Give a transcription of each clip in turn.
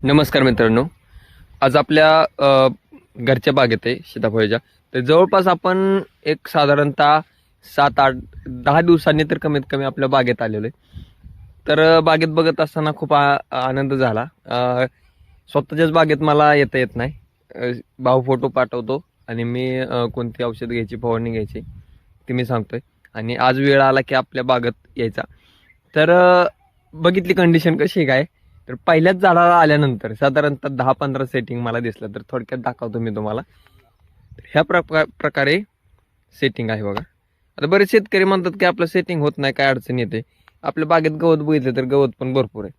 नमस्कार मित्रांनो. आज आपल्या घरच्या बागेत आहे सीताफळाच्या. तर जवळपास आपण एक साधारणतः 7-8-10 दिवसांनी तर कमीत कमी आपल्या बागेत आलेलो आहे. तर बागेत बघत असताना खूप आनंद झाला. स्वतःच्याच बागेत मला येता येत नाही. भाऊ फोटो पाठवतो आणि मी कोणती औषध घ्यायची, फवारणी घ्यायची ती मी सांगतोय. आणि आज वेळ आला की आपल्या बागेत यायचा. तर बघितली कंडिशन कशी काय. तर पहिल्याच झाडाला आल्यानंतर साधारणतः 10-15 सेटिंग मला दिसलं. तर थोडक्यात दाखवतो मी तुम्हाला. तर ह्या प्रकारे सेटिंग आहे बघा. आता बरेच शेतकरी म्हणतात की आपलं सेटिंग होत नाही, काय अडचण येते. आपल्या बागेत गवत बघितलं तर गवत पण भरपूर आहे.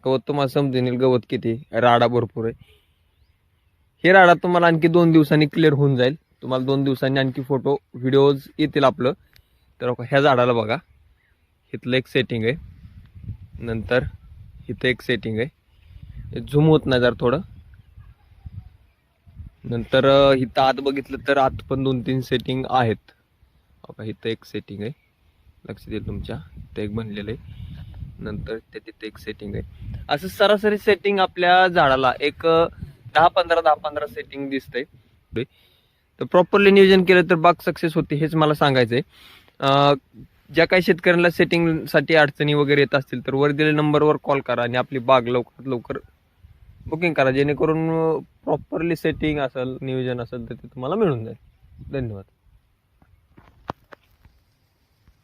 गवत तुम्हाला समजून येईल गवत किती, राडा भरपूर आहे. हे राडा तुम्हाला आणखी 2 दिवसांनी क्लिअर होऊन जाईल. तुम्हाला 2 दिवसांनी आणखी फोटो व्हिडिओज येतील आपलं. तर ह्या झाडाला बघा, इथलं एक सेटिंग आहे, नंतर इथं एक सेटिंग आहे. झूम होत नाही जर थोडं. नंतर इथं आत बघितलं तर आत पण 2-3 सेटिंग आहेत. इथं एक सेटिंग आहे, लक्ष देईल तुमच्या. इथं एक बनलेलं आहे, नंतर तिथे एक सेटिंग आहे. असं सरासरी सेटिंग आपल्या झाडाला एक 10-15 सेटिंग दिसतंय. तर प्रॉपरली नियोजन केलं तर बाग सक्सेस होते, हेच मला सांगायचंय. ज्या काही शेतकऱ्यांना सेटिंगसाठी अडचणी वगैरे येत असतील तर वर दिलेल्या नंबरवर कॉल करा आणि आपली बाग लवकरात लवकर बुकिंग करा, जेणेकरून प्रॉपरली सेटिंग असेल, नियोजन असेल तर ते तुम्हाला मिळून जाईल. धन्यवाद.